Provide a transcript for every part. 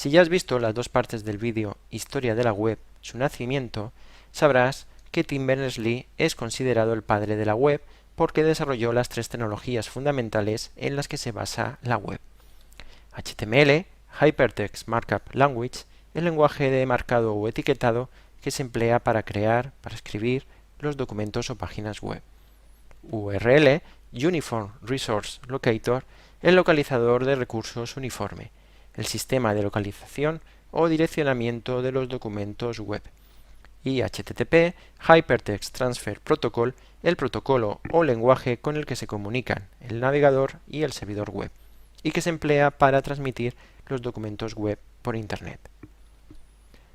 Si ya has visto las dos partes del vídeo Historia de la web, su nacimiento, sabrás que Tim Berners-Lee es considerado el padre de la web porque desarrolló las tres tecnologías fundamentales en las que se basa la web: HTML, Hypertext Markup Language, el lenguaje de marcado o etiquetado que se emplea para escribir los documentos o páginas web; URL, Uniform Resource Locator, el localizador de recursos uniforme, el sistema de localización o direccionamiento de los documentos web; y HTTP, Hypertext Transfer Protocol, el protocolo o lenguaje con el que se comunican el navegador y el servidor web, y que se emplea para transmitir los documentos web por Internet.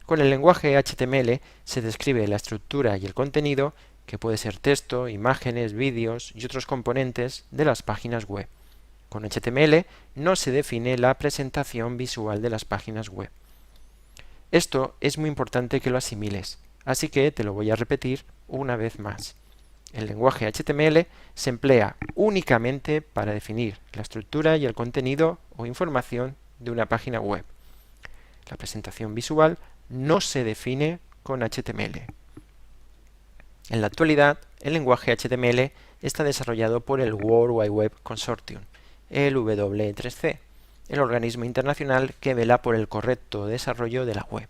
Con el lenguaje HTML se describe la estructura y el contenido, que puede ser texto, imágenes, vídeos y otros componentes de las páginas web. Con HTML no se define la presentación visual de las páginas web. Esto es muy importante que lo asimiles, así que te lo voy a repetir una vez más. El lenguaje HTML se emplea únicamente para definir la estructura y el contenido o información de una página web. La presentación visual no se define con HTML. En la actualidad, el lenguaje HTML está desarrollado por el World Wide Web Consortium, el W3C, el organismo internacional que vela por el correcto desarrollo de la web.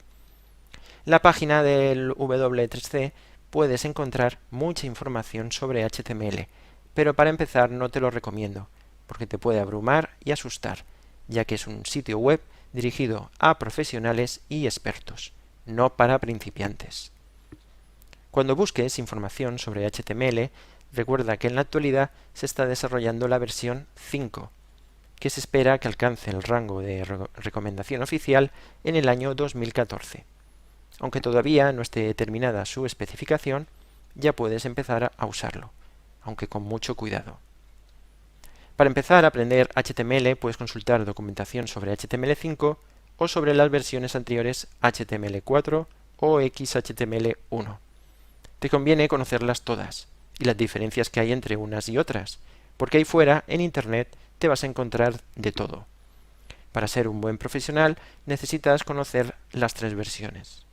En la página del W3C puedes encontrar mucha información sobre HTML, pero para empezar no te lo recomiendo, porque te puede abrumar y asustar, ya que es un sitio web dirigido a profesionales y expertos, no para principiantes. Cuando busques información sobre HTML, recuerda que en la actualidad se está desarrollando la versión 5, que se espera que alcance el rango de recomendación oficial en el año 2014. Aunque todavía no esté determinada su especificación, ya puedes empezar a usarlo, aunque con mucho cuidado. Para empezar a aprender HTML puedes consultar documentación sobre HTML5 o sobre las versiones anteriores HTML4 o XHTML1. Te conviene conocerlas todas y las diferencias que hay entre unas y otras, porque ahí fuera, en Internet, te vas a encontrar de todo. Para ser un buen profesional necesitas conocer las tres versiones.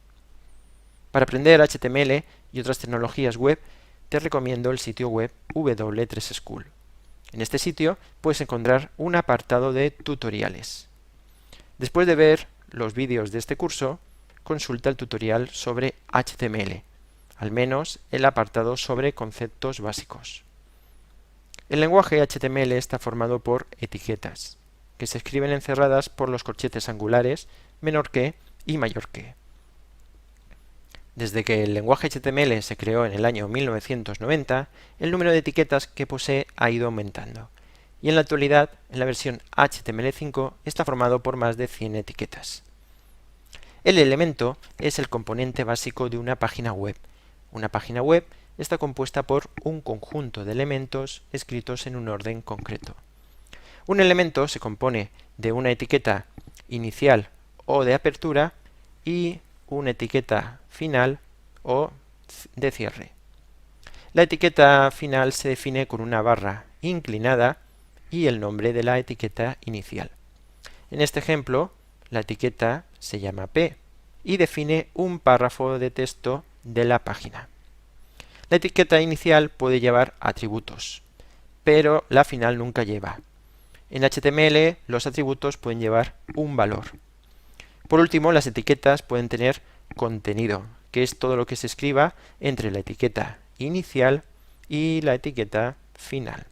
Para aprender HTML y otras tecnologías web, te recomiendo el sitio web W3School. En este sitio puedes encontrar un apartado de tutoriales. Después de ver los vídeos de este curso, consulta el tutorial sobre HTML, al menos el apartado sobre conceptos básicos. El lenguaje HTML está formado por etiquetas, que se escriben encerradas por los corchetes angulares menor que y mayor que. Desde que el lenguaje HTML se creó en el año 1990, el número de etiquetas que posee ha ido aumentando, y en la actualidad, en la versión HTML5, está formado por más de 100 etiquetas. El elemento es el componente básico de una página web. Una página web está compuesta por un conjunto de elementos escritos en un orden concreto. Un elemento se compone de una etiqueta inicial o de apertura y una etiqueta final o de cierre. La etiqueta final se define con una barra inclinada y el nombre de la etiqueta inicial. En este ejemplo, la etiqueta se llama P y define un párrafo de texto de la página. La etiqueta inicial puede llevar atributos, pero la final nunca lleva. En HTML, los atributos pueden llevar un valor. Por último, las etiquetas pueden tener contenido, que es todo lo que se escriba entre la etiqueta inicial y la etiqueta final.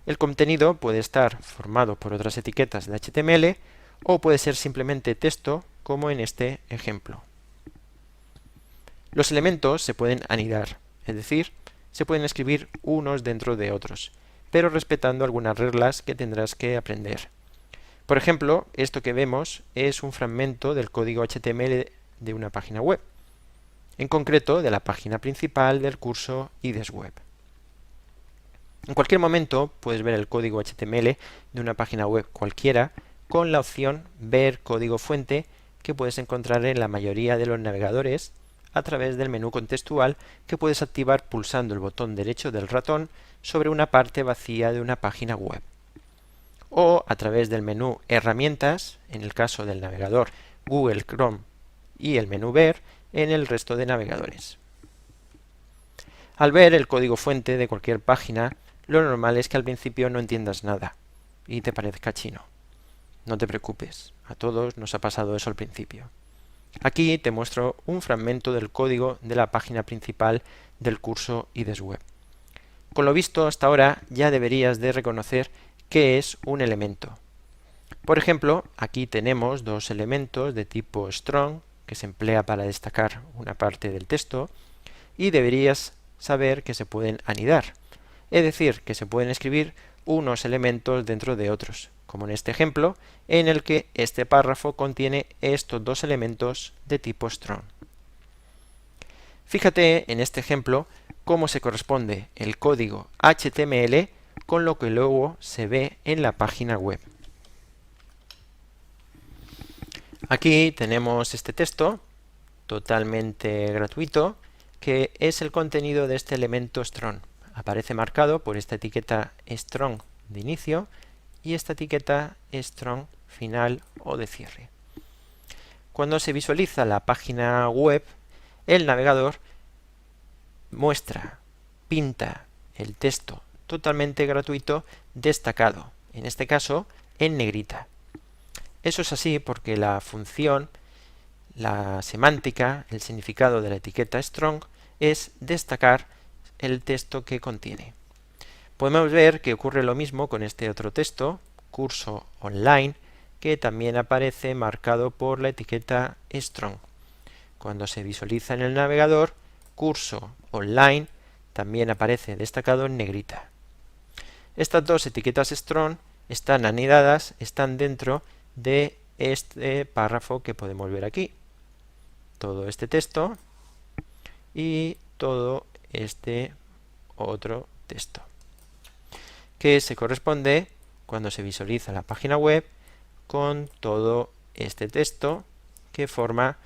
El contenido puede estar formado por otras etiquetas de HTML o puede ser simplemente texto, como en este ejemplo. Los elementos se pueden anidar, es decir, se pueden escribir unos dentro de otros, pero respetando algunas reglas que tendrás que aprender. Por ejemplo, esto que vemos es un fragmento del código HTML de una página web, en concreto de la página principal del curso IDES Web. En cualquier momento puedes ver el código HTML de una página web cualquiera con la opción Ver código fuente, que puedes encontrar en la mayoría de los navegadores a través del menú contextual, que puedes activar pulsando el botón derecho del ratón sobre una parte vacía de una página web. o a través del menú Herramientas, en el caso del navegador Google Chrome, y el menú Ver en el resto de navegadores. Al ver el código fuente de cualquier página, lo normal es que al principio no entiendas nada y te parezca chino. No te preocupes, a todos nos ha pasado eso al principio. Aquí te muestro un fragmento del código de la página principal del curso IDES Web. Con lo visto hasta ahora ya deberías de reconocer qué es un elemento. Por ejemplo, aquí tenemos dos elementos de tipo strong que se emplea para destacar una parte del texto y deberías saber que se pueden anidar, es decir, que se pueden escribir unos elementos dentro de otros, como en este ejemplo, en el que este párrafo contiene estos dos elementos de tipo strong. Fíjate en este ejemplo cómo se corresponde el código HTML con lo que luego se ve en la página web. Aquí tenemos este texto totalmente gratuito, que es el contenido de este elemento strong. Aparece marcado por esta etiqueta strong de inicio y esta etiqueta strong final o de cierre. Cuando se visualiza la página web, el navegador muestra, pinta el texto totalmente gratuito destacado, en este caso en negrita. Eso es así porque la función, la semántica, el significado de la etiqueta strong es destacar el texto que contiene. Podemos ver que ocurre lo mismo con este otro texto, curso online, que también aparece marcado por la etiqueta strong. Cuando se visualiza en el navegador, curso online también aparece destacado en negrita. Estas dos etiquetas strong están anidadas, están dentro de este párrafo que podemos ver aquí. Todo este texto y todo este otro texto, que se corresponde, cuando se visualiza la página web, con todo este texto que forma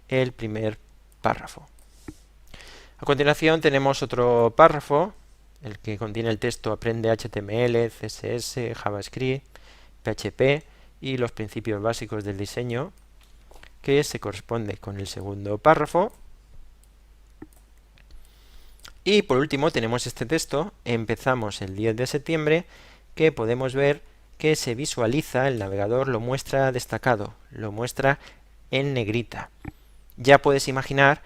el primer párrafo. A continuación tenemos otro párrafo, el que contiene el texto Aprende HTML, CSS, JavaScript, PHP y los principios básicos del diseño, que se corresponde con el segundo párrafo. Y por último tenemos este texto, empezamos el 10 de septiembre, que podemos ver que se visualiza, el navegador lo muestra destacado, lo muestra en negrita. Ya puedes imaginar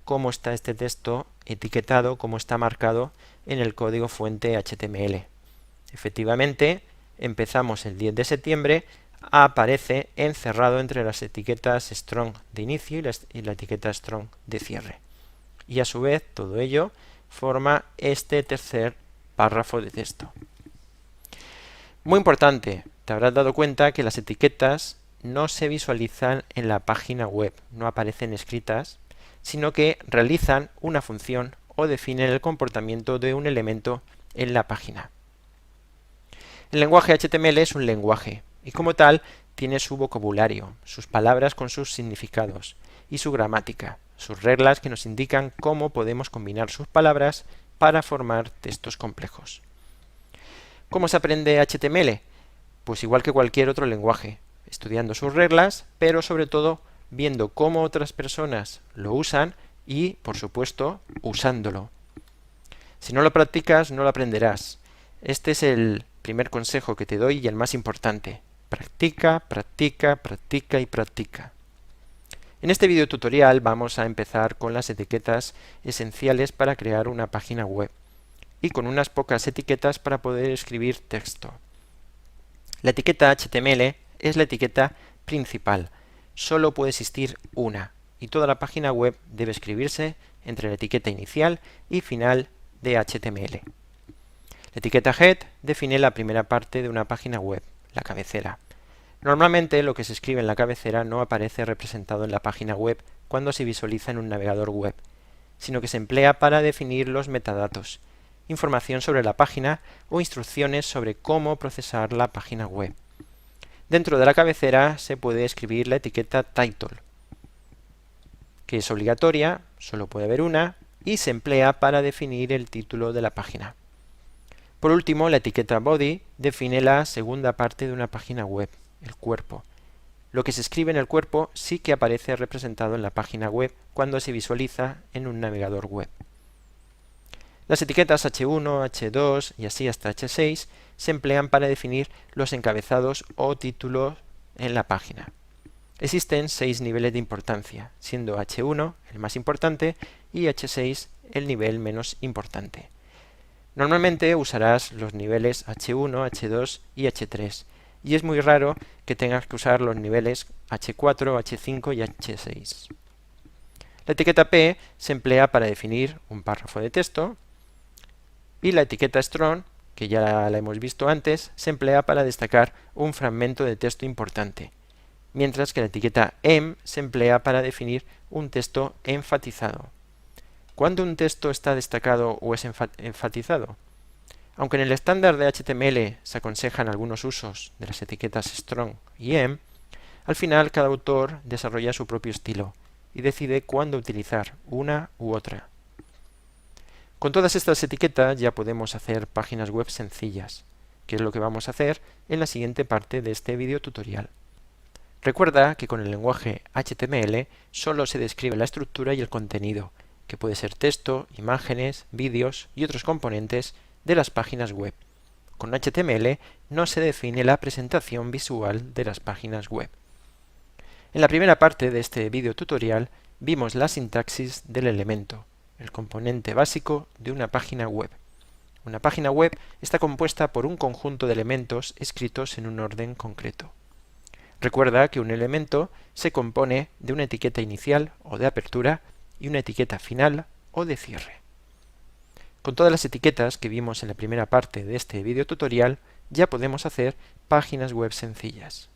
cómo está este texto etiquetado, cómo está marcado en el código fuente HTML. Efectivamente, empezamos el 10 de septiembre, aparece encerrado entre las etiquetas strong de inicio y la etiqueta strong de cierre. Y a su vez, todo ello forma este tercer párrafo de texto. Muy importante, te habrás dado cuenta que las etiquetas no se visualizan en la página web, no aparecen escritas, sino que realizan una función o definen el comportamiento de un elemento en la página. El lenguaje HTML es un lenguaje y como tal tiene su vocabulario, sus palabras con sus significados y su gramática, sus reglas que nos indican cómo podemos combinar sus palabras para formar textos complejos. ¿Cómo se aprende HTML? Pues igual que cualquier otro lenguaje, estudiando sus reglas, pero sobre todo viendo cómo otras personas lo usan y, por supuesto, usándolo. Si no lo practicas, no lo aprenderás. Este es el primer consejo que te doy y el más importante. Practica, practica, practica y practica. En este video tutorial vamos a empezar con las etiquetas esenciales para crear una página web y con unas pocas etiquetas para poder escribir texto. La etiqueta HTML es la etiqueta principal. Solo puede existir una y toda la página web debe escribirse entre la etiqueta inicial y final de HTML. La etiqueta head define la primera parte de una página web, la cabecera. Normalmente lo que se escribe en la cabecera no aparece representado en la página web cuando se visualiza en un navegador web, sino que se emplea para definir los metadatos, información sobre la página o instrucciones sobre cómo procesar la página web. Dentro de la cabecera se puede escribir la etiqueta title, que es obligatoria, solo puede haber una, y se emplea para definir el título de la página. Por último, la etiqueta body define la segunda parte de una página web, el cuerpo. Lo que se escribe en el cuerpo sí que aparece representado en la página web cuando se visualiza en un navegador web. Las etiquetas H1, H2 y así hasta H6 se emplean para definir los encabezados o títulos en la página. Existen 6 niveles de importancia, siendo H1 el más importante y H6 el nivel menos importante. Normalmente usarás los niveles H1, H2 y H3, y es muy raro que tengas que usar los niveles H4, H5 y H6. La etiqueta P se emplea para definir un párrafo de texto, y la etiqueta strong, que ya la hemos visto antes, se emplea para destacar un fragmento de texto importante, mientras que la etiqueta em se emplea para definir un texto enfatizado. ¿Cuándo un texto está destacado o es enfatizado? Aunque en el estándar de HTML se aconsejan algunos usos de las etiquetas strong y em, al final cada autor desarrolla su propio estilo y decide cuándo utilizar una u otra. Con todas estas etiquetas ya podemos hacer páginas web sencillas, que es lo que vamos a hacer en la siguiente parte de este video tutorial. Recuerda que con el lenguaje HTML solo se describe la estructura y el contenido, que puede ser texto, imágenes, vídeos y otros componentes de las páginas web. Con HTML no se define la presentación visual de las páginas web. En la primera parte de este video tutorial vimos la sintaxis del elemento, el componente básico de una página web. Una página web está compuesta por un conjunto de elementos escritos en un orden concreto. Recuerda que un elemento se compone de una etiqueta inicial o de apertura y una etiqueta final o de cierre. Con todas las etiquetas que vimos en la primera parte de este video tutorial, ya podemos hacer páginas web sencillas.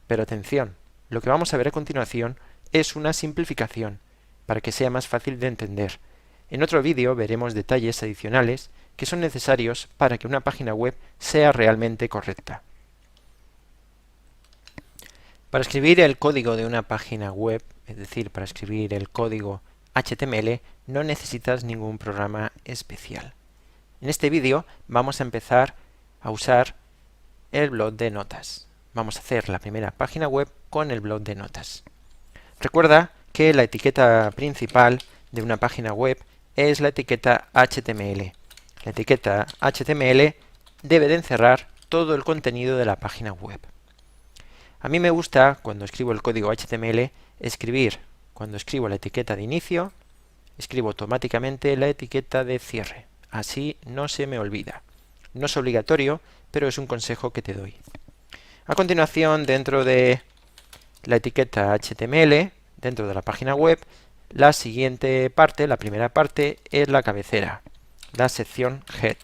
Pero atención, lo que vamos a ver a continuación es una simplificación, para que sea más fácil de entender. En otro vídeo veremos detalles adicionales que son necesarios para que una página web sea realmente correcta. Para escribir el código de una página web, es decir, para escribir el código HTML, no necesitas ningún programa especial. En este vídeo vamos a empezar a usar el blog de notas. Vamos a hacer la primera página web con el blog de notas. Recuerda que la etiqueta principal de una página web es la etiqueta HTML. La etiqueta HTML debe de encerrar todo el contenido de la página web. A mí me gusta, cuando escribo el código HTML, cuando escribo la etiqueta de inicio, escribo automáticamente la etiqueta de cierre. Así no se me olvida. No es obligatorio, pero es un consejo que te doy. A continuación, dentro de la etiqueta HTML, dentro de la página web, la siguiente parte, la primera parte, es la cabecera, la sección Head.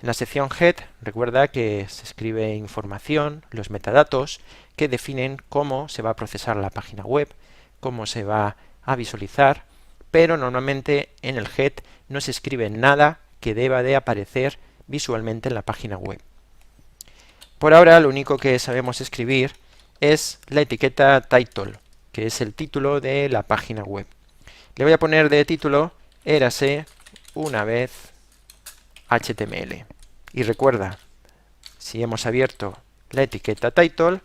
En la sección Head, recuerda que se escribe información, los metadatos, que definen cómo se va a procesar la página web, cómo se va a visualizar, pero normalmente en el Head no se escribe nada que deba de aparecer visualmente en la página web. Por ahora, lo único que sabemos escribir es la etiqueta Title, que es el título de la página web. Le voy a poner de título Érase una vez HTML. Y recuerda, si hemos abierto la etiqueta Title,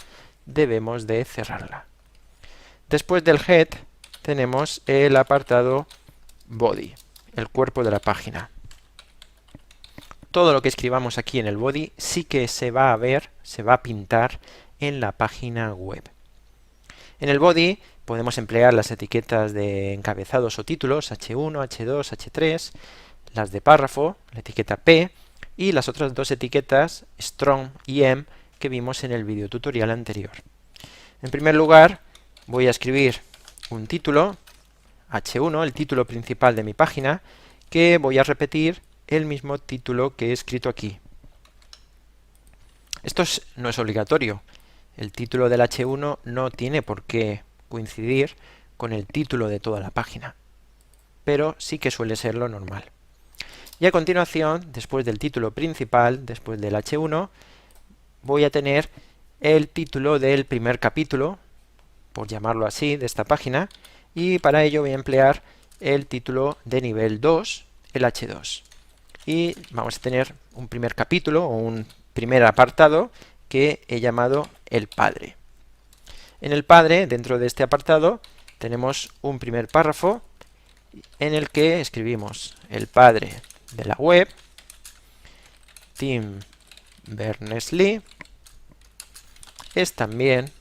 debemos de cerrarla. Después del Head tenemos el apartado Body, el cuerpo de la página. Todo lo que escribamos aquí en el body sí que se va a ver, se va a pintar en la página web. En el body podemos emplear las etiquetas de encabezados o títulos H1, H2, H3, las de párrafo, la etiqueta P, y las otras dos etiquetas strong y em que vimos en el video tutorial anterior. En primer lugar, voy a escribir un título H1, el título principal de mi página, que voy a repetir el mismo título que he escrito aquí. Esto no es obligatorio. El título del H1 no tiene por qué coincidir con el título de toda la página, pero sí que suele ser lo normal. Y a continuación, después del título principal, después del H1, voy a tener el título del primer capítulo, por llamarlo así, de esta página, y para ello voy a emplear el título de nivel 2, el H2. y vamos a tener un primer capítulo o un primer apartado que he llamado el padre. En el padre, dentro de este apartado, tenemos un primer párrafo en el que escribimos el padre de la web, Tim Berners-Lee, es también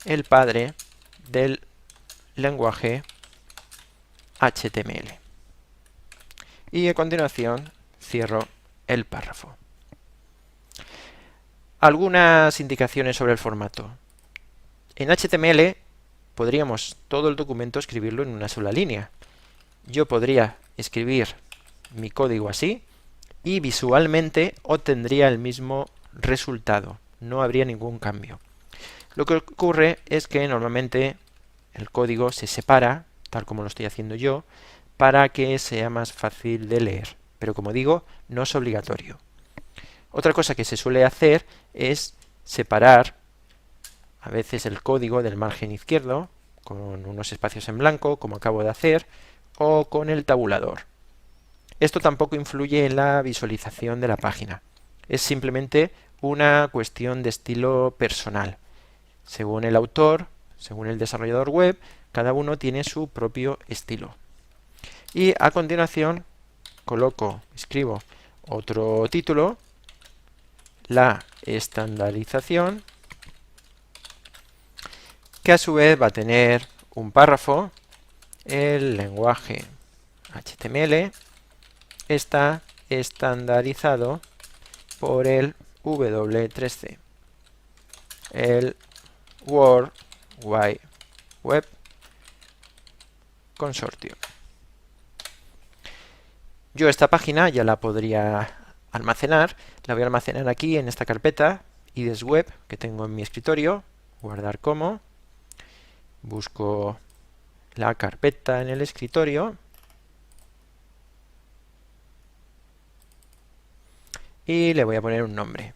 el padre del lenguaje HTML. Y a continuación cierro el párrafo. Algunas indicaciones sobre el formato. En HTML podríamos todo el documento escribirlo en una sola línea. Yo podría escribir mi código así y visualmente obtendría el mismo resultado. No habría ningún cambio. Lo que ocurre es que normalmente el código se separa, tal como lo estoy haciendo yo, para que sea más fácil de leer. Pero como digo, no es obligatorio. Otra cosa que se suele hacer es separar a veces el código del margen izquierdo con unos espacios en blanco, como acabo de hacer, o con el tabulador. Esto tampoco influye en la visualización de la página. Es simplemente una cuestión de estilo personal. Según el autor, según el desarrollador web, cada uno tiene su propio estilo. Y a continuación escribo otro título, la estandarización, que a su vez va a tener un párrafo, el lenguaje HTML está estandarizado por el W3C, el World Wide Web Consortium. Yo esta página ya la podría almacenar, la voy a almacenar aquí en esta carpeta IDESWeb que tengo en mi escritorio, guardar como, busco la carpeta en el escritorio y le voy a poner un nombre.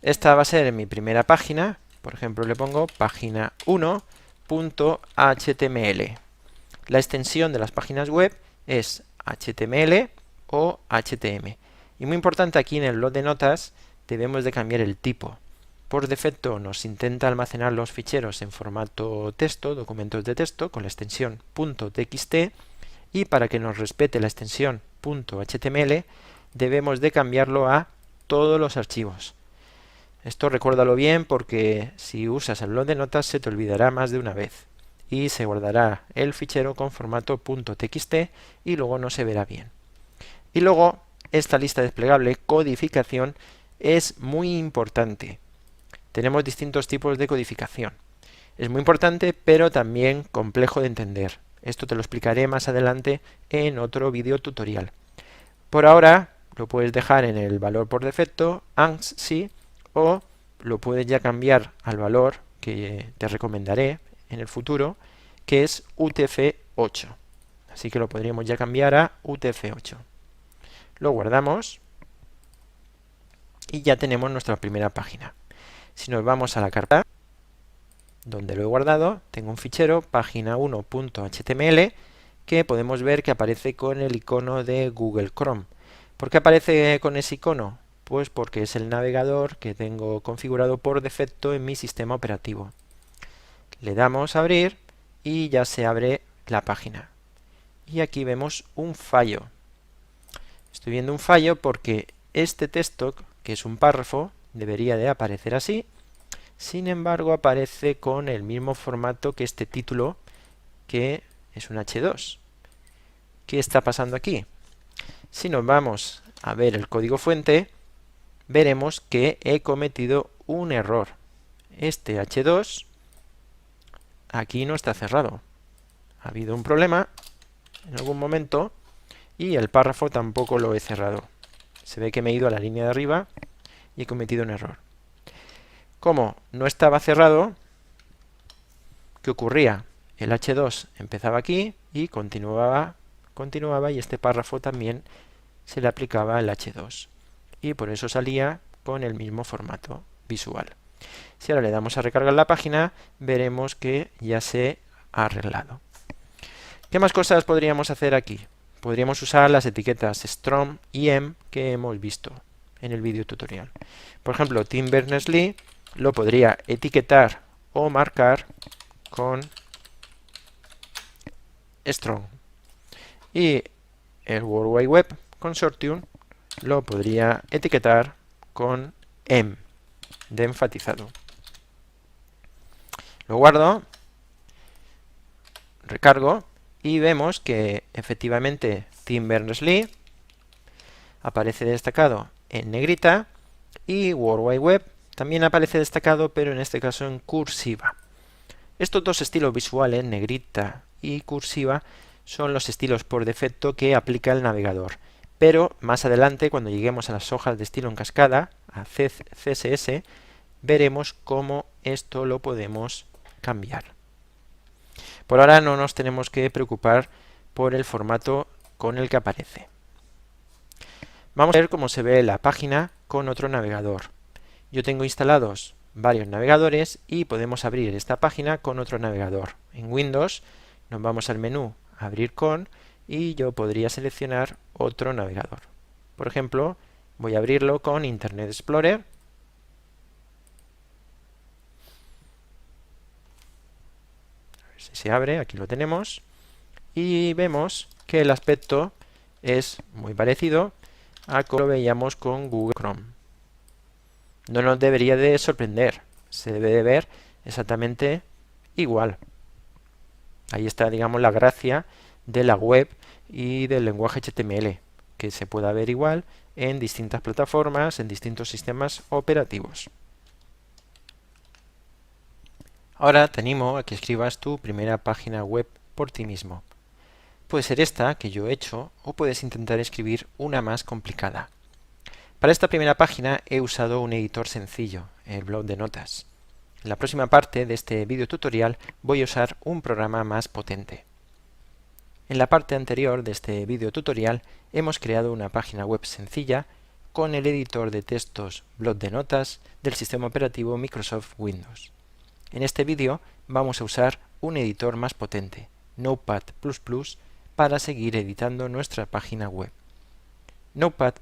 Esta va a ser mi primera página, por ejemplo le pongo página 1.html. La extensión de las páginas web es HTML o HTM. Y muy importante, aquí en el blog de notas debemos de cambiar el tipo. Por defecto nos intenta almacenar los ficheros en formato texto, documentos de texto, con la extensión .txt, y para que nos respete la extensión .html debemos de cambiarlo a todos los archivos. Esto recuérdalo bien porque si usas el blog de notas se te olvidará más de una vez y se guardará el fichero con formato .txt y luego no se verá bien. Y luego esta lista desplegable codificación es muy importante. Tenemos distintos tipos de codificación. Es muy importante pero también complejo de entender. Esto te lo explicaré más adelante en otro vídeo tutorial. Por ahora lo puedes dejar en el valor por defecto, ANSI, o lo puedes ya cambiar al valor que te recomendaré en el futuro, que es UTF-8. Así que lo podríamos ya cambiar a UTF-8. Lo guardamos y ya tenemos nuestra primera página. Si nos vamos a la carpeta donde lo he guardado, tengo un fichero página1.html que podemos ver que aparece con el icono de Google Chrome. ¿Por qué aparece con ese icono? Pues porque es el navegador que tengo configurado por defecto en mi sistema operativo. Le damos a abrir y ya se abre la página. Y aquí vemos un fallo. Estoy viendo un fallo porque este texto, que es un párrafo, debería de aparecer así. Sin embargo, aparece con el mismo formato que este título, que es un H2. ¿Qué está pasando aquí? Si nos vamos a ver el código fuente, veremos que he cometido un error. Este H2 aquí no está cerrado. Ha habido un problema en algún momento y el párrafo tampoco lo he cerrado. Se ve que me he ido a la línea de arriba y he cometido un error. Como no estaba cerrado, ¿qué ocurría? El H2 empezaba aquí y continuaba y este párrafo también se le aplicaba el H2. Y por eso salía con el mismo formato visual. Si ahora le damos a recargar la página, veremos que ya se ha arreglado. ¿Qué más cosas podríamos hacer aquí? podríamos usar las etiquetas strong y em que hemos visto en el vídeo tutorial. Por ejemplo, Tim Berners-Lee lo podría etiquetar o marcar con strong. Y el World Wide Web Consortium lo podría etiquetar con em, de enfatizado. Lo guardo, recargo y vemos que efectivamente Tim Berners-Lee aparece destacado en negrita y World Wide Web también aparece destacado, pero en este caso en cursiva. Estos dos estilos visuales, negrita y cursiva, son los estilos por defecto que aplica el navegador. Pero más adelante, cuando lleguemos a las hojas de estilo en cascada, a CSS, veremos cómo esto lo podemos cambiar. Por ahora no nos tenemos que preocupar por el formato con el que aparece. Vamos a ver cómo se ve la página con otro navegador. Yo tengo instalados varios navegadores y podemos abrir esta página con otro navegador. En Windows nos vamos al menú Abrir con y yo podría seleccionar otro navegador. Por ejemplo, voy a abrirlo con Internet Explorer. A ver si se abre, aquí lo tenemos. Y vemos que el aspecto es muy parecido a como lo veíamos con Google Chrome. No nos debería de sorprender, se debe de ver exactamente igual. Ahí está, digamos, la gracia de la web y del lenguaje HTML, que se pueda ver igual en distintas plataformas, en distintos sistemas operativos. Ahora te animo a que escribas tu primera página web por ti mismo. Puede ser esta que yo he hecho o puedes intentar escribir una más complicada. Para esta primera página he usado un editor sencillo, el blog de notas. En la próxima parte de este vídeo tutorial voy a usar un programa más potente. En la parte anterior de este vídeo tutorial hemos creado una página web sencilla con el editor de textos blog de notas del sistema operativo Microsoft Windows. En este vídeo vamos a usar un editor más potente, Notepad++, para seguir editando nuestra página web. Notepad++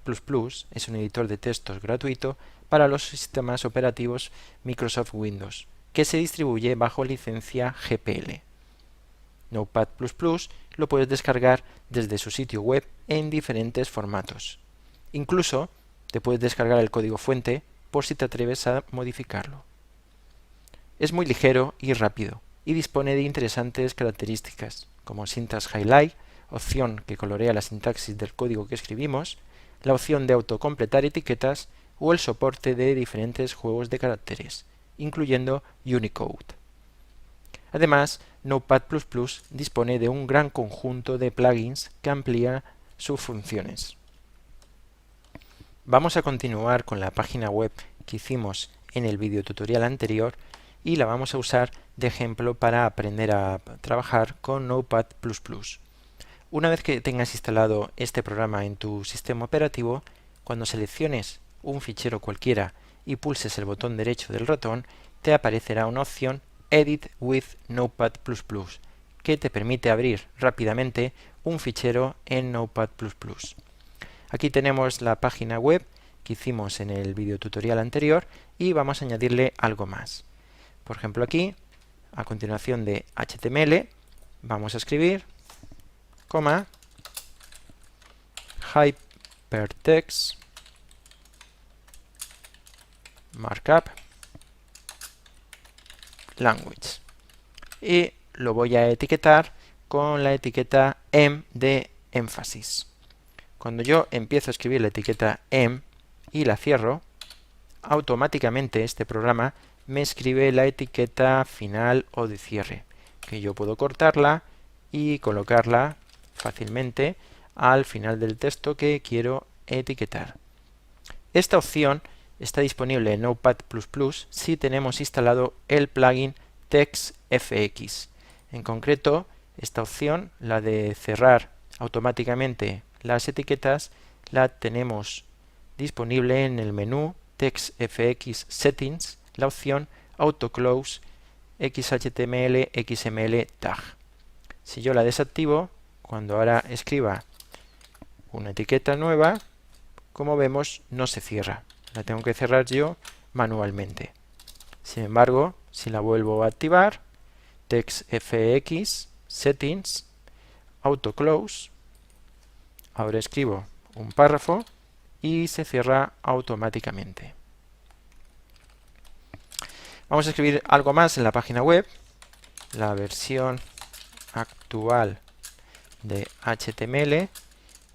es un editor de textos gratuito para los sistemas operativos Microsoft Windows, que se distribuye bajo licencia GPL. Notepad++ lo puedes descargar desde su sitio web en diferentes formatos. Incluso te puedes descargar el código fuente por si te atreves a modificarlo. Es muy ligero y rápido, y dispone de interesantes características, como Syntax Highlight, opción que colorea la sintaxis del código que escribimos, la opción de autocompletar etiquetas o el soporte de diferentes juegos de caracteres, incluyendo Unicode. Además, Notepad++ dispone de un gran conjunto de plugins que amplía sus funciones. Vamos a continuar con la página web que hicimos en el vídeo tutorial anterior y la vamos a usar de ejemplo para aprender a trabajar con Notepad++. Una vez que tengas instalado este programa en tu sistema operativo, cuando selecciones un fichero cualquiera y pulses el botón derecho del ratón, te aparecerá una opción Edit with Notepad++, que te permite abrir rápidamente un fichero en Notepad++. Aquí tenemos la página web que hicimos en el vídeo tutorial anterior y vamos a añadirle algo más. Por ejemplo, aquí, a continuación de HTML, vamos a escribir coma, hypertext markup language. Y lo voy a etiquetar con la etiqueta em de énfasis. Cuando yo empiezo a escribir la etiqueta em y la cierro, automáticamente este programa me escribe la etiqueta final o de cierre, que yo puedo cortarla y colocarla fácilmente al final del texto que quiero etiquetar. Esta opción está disponible en Notepad++ si tenemos instalado el plugin TextFX. En concreto, esta opción, la de cerrar automáticamente las etiquetas, la tenemos disponible en el menú TextFX Settings, la opción AutoClose XHTML XML Tag. Si yo la desactivo, cuando ahora escriba una etiqueta nueva, como vemos, no se cierra. La tengo que cerrar yo manualmente. Sin embargo, si la vuelvo a activar, TextFX, Settings, Auto Close, ahora escribo un párrafo y se cierra automáticamente. Vamos a escribir algo más en la página web. La versión actual de HTML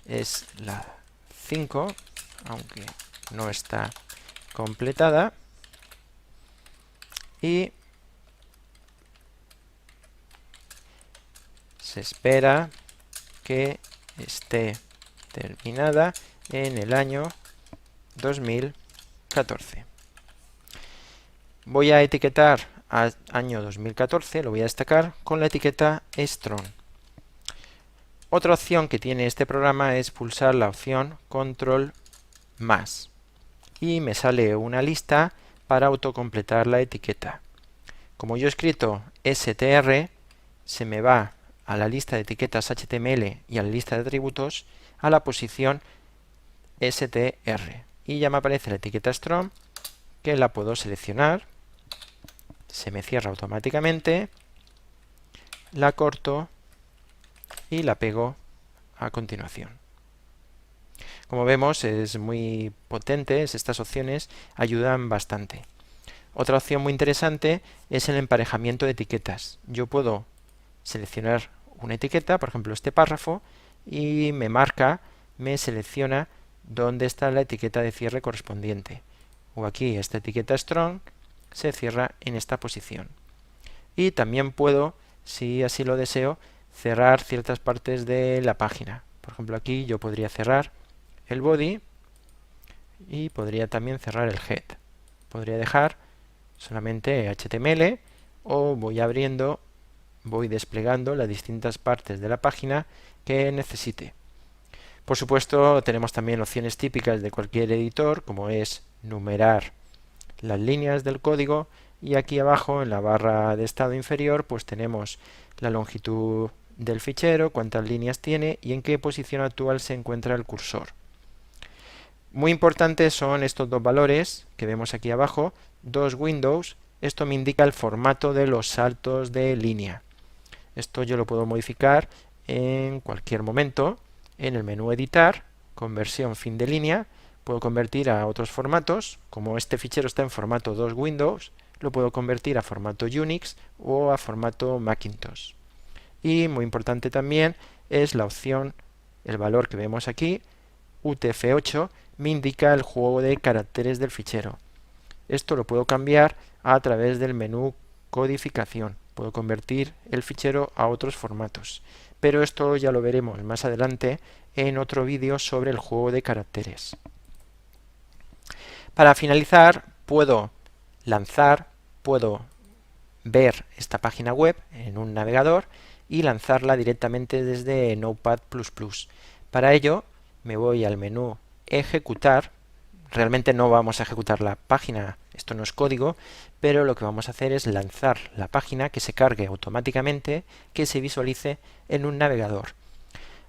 es la 5, aunque no está completada. Y se espera que esté terminada en el año 2014. Voy a etiquetar al año 2014, lo voy a destacar con la etiqueta strong. Otra opción que tiene este programa es pulsar la opción control más y me sale una lista para autocompletar la etiqueta. Como yo he escrito str, se me va a la lista de etiquetas HTML y a la lista de atributos a la posición str y ya me aparece la etiqueta strong, que la puedo seleccionar, se me cierra automáticamente, la corto y la pego a continuación. Como vemos, es muy potente, estas opciones ayudan bastante. Otra opción muy interesante es el emparejamiento de etiquetas. Yo puedo seleccionar una etiqueta, por ejemplo este párrafo, y me selecciona dónde está la etiqueta de cierre correspondiente. O aquí esta etiqueta strong se cierra en esta posición. Y también puedo, si así lo deseo, cerrar ciertas partes de la página. Por ejemplo, aquí yo podría cerrar el body y podría también cerrar el head. Podría dejar solamente HTML o voy desplegando las distintas partes de la página que necesite. Por supuesto, tenemos también opciones típicas de cualquier editor, como es numerar las líneas del código, y aquí abajo en la barra de estado inferior pues tenemos la longitud del fichero, cuántas líneas tiene y en qué posición actual se encuentra el cursor. Muy importantes son estos dos valores que vemos aquí abajo, dos windows. Esto me indica el formato de los saltos de línea. Esto yo lo puedo modificar en cualquier momento. En el menú editar, conversión fin de línea, puedo convertir a otros formatos. Como este fichero está en formato 2 Windows, lo puedo convertir a formato Unix o a formato Macintosh. Y muy importante también es la opción, el valor que vemos aquí, UTF-8, me indica el juego de caracteres del fichero. Esto lo puedo cambiar a través del menú codificación. Puedo convertir el fichero a otros formatos. Pero esto ya lo veremos más adelante en otro vídeo sobre el juego de caracteres. Para finalizar, puedo ver esta página web en un navegador y lanzarla directamente desde Notepad++. Para ello, me voy al menú Ejecutar. Realmente no vamos a ejecutar la página, esto no es código, pero lo que vamos a hacer es lanzar la página, que se cargue automáticamente, que se visualice en un navegador.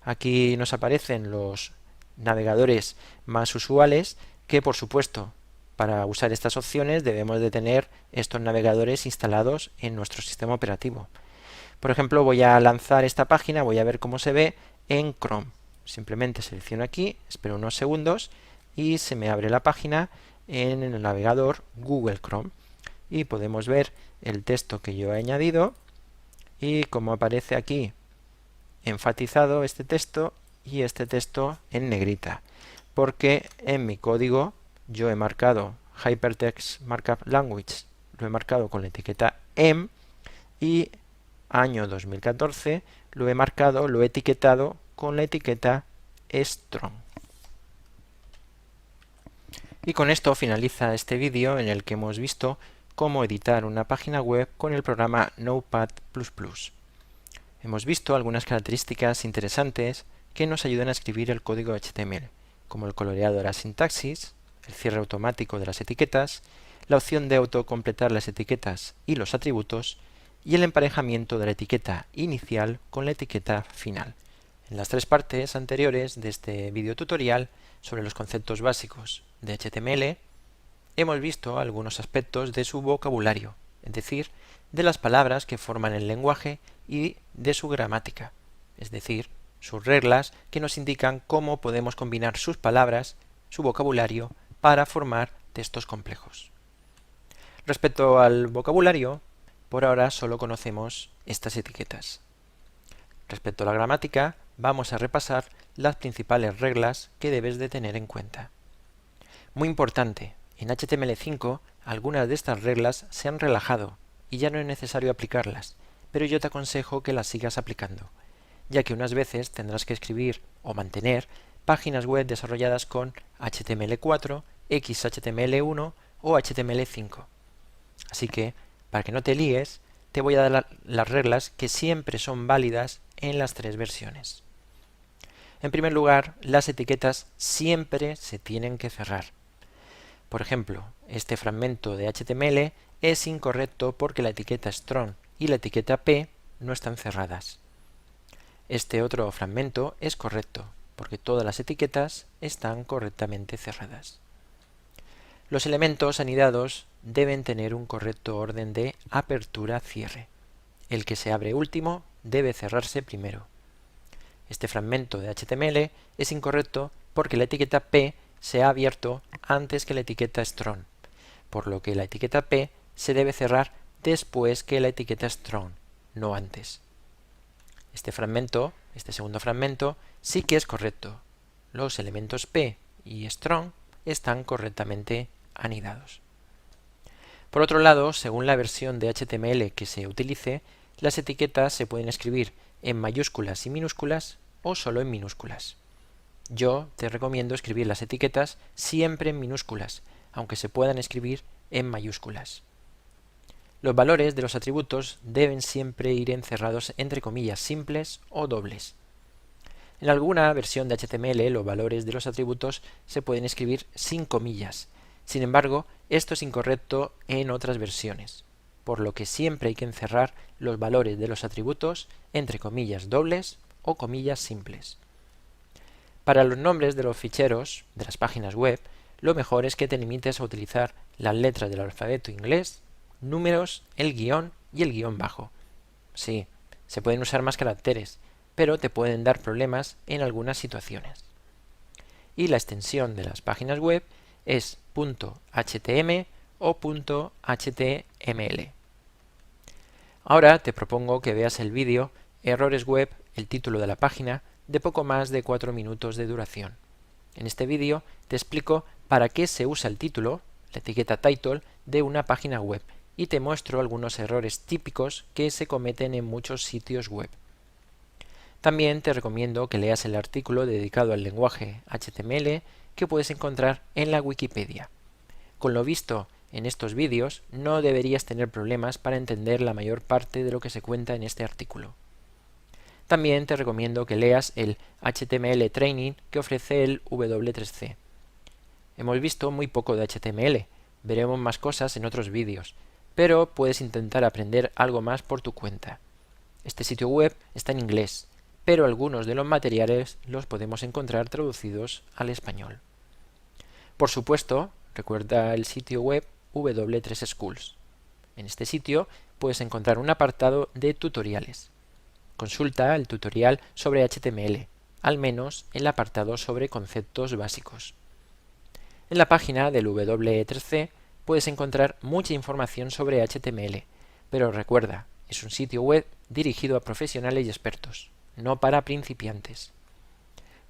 Aquí nos aparecen los navegadores más usuales, que por supuesto para usar estas opciones debemos de tener estos navegadores instalados en nuestro sistema operativo. Por ejemplo, voy a lanzar esta página, voy a ver cómo se ve en Chrome. Simplemente selecciono aquí, espero unos segundos y se me abre la página en el navegador Google Chrome. Y podemos ver el texto que yo he añadido y cómo aparece aquí enfatizado este texto y este texto en negrita. Porque en mi código yo he marcado Hypertext Markup Language, lo he marcado con la etiqueta EM y año 2014 lo he etiquetado con la etiqueta strong. Y con esto finaliza este vídeo en el que hemos visto cómo editar una página web con el programa Notepad++. Hemos visto algunas características interesantes que nos ayudan a escribir el código HTML, como el coloreado de la sintaxis, el cierre automático de las etiquetas, la opción de autocompletar las etiquetas y los atributos, y el emparejamiento de la etiqueta inicial con la etiqueta final. En las tres partes anteriores de este video tutorial sobre los conceptos básicos de HTML, hemos visto algunos aspectos de su vocabulario, es decir, de las palabras que forman el lenguaje y de su gramática, es decir, sus reglas que nos indican cómo podemos combinar sus palabras, su vocabulario, para formar textos complejos. Respecto al vocabulario, por ahora solo conocemos estas etiquetas. Respecto a la gramática, vamos a repasar las principales reglas que debes de tener en cuenta. Muy importante, en HTML5 algunas de estas reglas se han relajado y ya no es necesario aplicarlas, pero yo te aconsejo que las sigas aplicando, ya que unas veces tendrás que escribir o mantener páginas web desarrolladas con HTML4, XHTML1 o HTML5. Así que, para que no te líes, te voy a dar las reglas que siempre son válidas en las tres versiones. En primer lugar, las etiquetas siempre se tienen que cerrar. Por ejemplo, este fragmento de HTML es incorrecto porque la etiqueta strong y la etiqueta p no están cerradas. Este otro fragmento es correcto porque todas las etiquetas están correctamente cerradas. Los elementos anidados deben tener un correcto orden de apertura-cierre. El que se abre último debe cerrarse primero. Este fragmento de HTML es incorrecto porque la etiqueta p se ha abierto antes que la etiqueta strong, por lo que la etiqueta p se debe cerrar después que la etiqueta strong, no antes. Este segundo fragmento, sí que es correcto. Los elementos p y strong están correctamente anidados. Por otro lado, según la versión de HTML que se utilice, las etiquetas se pueden escribir en mayúsculas y minúsculas o solo en minúsculas. Yo te recomiendo escribir las etiquetas siempre en minúsculas, aunque se puedan escribir en mayúsculas. Los valores de los atributos deben siempre ir encerrados entre comillas simples o dobles. En alguna versión de HTML los valores de los atributos se pueden escribir sin comillas. Sin embargo, esto es incorrecto en otras versiones, por lo que siempre hay que encerrar los valores de los atributos entre comillas dobles o comillas simples. Para los nombres de los ficheros de las páginas web, lo mejor es que te limites a utilizar las letras del alfabeto inglés, números, el guión y el guión bajo. Sí, se pueden usar más caracteres, pero te pueden dar problemas en algunas situaciones. Y la extensión de las páginas web es .htm o .html. Ahora te propongo que veas el vídeo Errores web, el título de la página, de poco más de 4 minutos de duración. En este vídeo te explico para qué se usa el título, la etiqueta title, de una página web y te muestro algunos errores típicos que se cometen en muchos sitios web. También te recomiendo que leas el artículo dedicado al lenguaje HTML que puedes encontrar en la Wikipedia. Con lo visto en estos vídeos, no deberías tener problemas para entender la mayor parte de lo que se cuenta en este artículo. También te recomiendo que leas el HTML Training que ofrece el W3C. Hemos visto muy poco de HTML, veremos más cosas en otros vídeos, pero puedes intentar aprender algo más por tu cuenta. Este sitio web está en inglés, pero algunos de los materiales los podemos encontrar traducidos al español. Por supuesto, recuerda el sitio web W3Schools. En este sitio puedes encontrar un apartado de tutoriales. Consulta el tutorial sobre HTML, al menos el apartado sobre conceptos básicos. En la página del W3C puedes encontrar mucha información sobre HTML, pero recuerda, es un sitio web dirigido a profesionales y expertos, no para principiantes.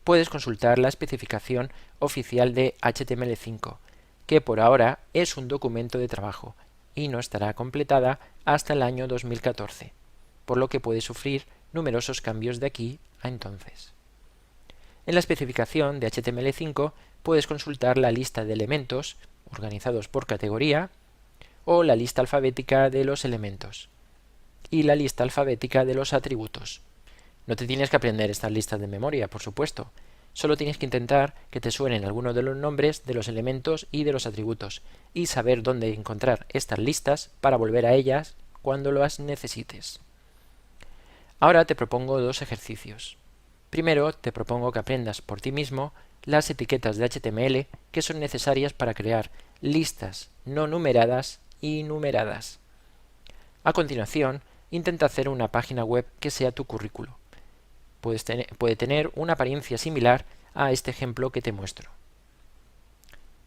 Puedes consultar la especificación oficial de HTML5, que por ahora es un documento de trabajo y no estará completada hasta el año 2014, por lo que puede sufrir numerosos cambios de aquí a entonces. En la especificación de HTML5 puedes consultar la lista de elementos organizados por categoría o la lista alfabética de los elementos y la lista alfabética de los atributos. No te tienes que aprender estas listas de memoria, por supuesto. Solo tienes que intentar que te suenen algunos de los nombres de los elementos y de los atributos y saber dónde encontrar estas listas para volver a ellas cuando las necesites. Ahora te propongo dos ejercicios. Primero te propongo que aprendas por ti mismo las etiquetas de HTML que son necesarias para crear listas no numeradas y numeradas. A continuación, intenta hacer una página web que sea tu currículo. Puede tener una apariencia similar a este ejemplo que te muestro.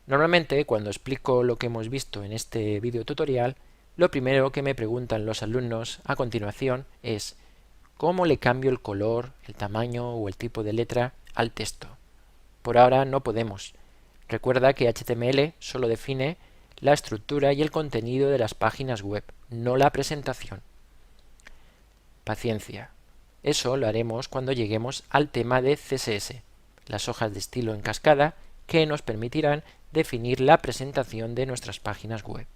Normalmente, cuando explico lo que hemos visto en este video tutorial, lo primero que me preguntan los alumnos a continuación es ¿cómo le cambio el color, el tamaño o el tipo de letra al texto? Por ahora no podemos. Recuerda que HTML solo define la estructura y el contenido de las páginas web, no la presentación. Paciencia. Eso lo haremos cuando lleguemos al tema de CSS, las hojas de estilo en cascada que nos permitirán definir la presentación de nuestras páginas web.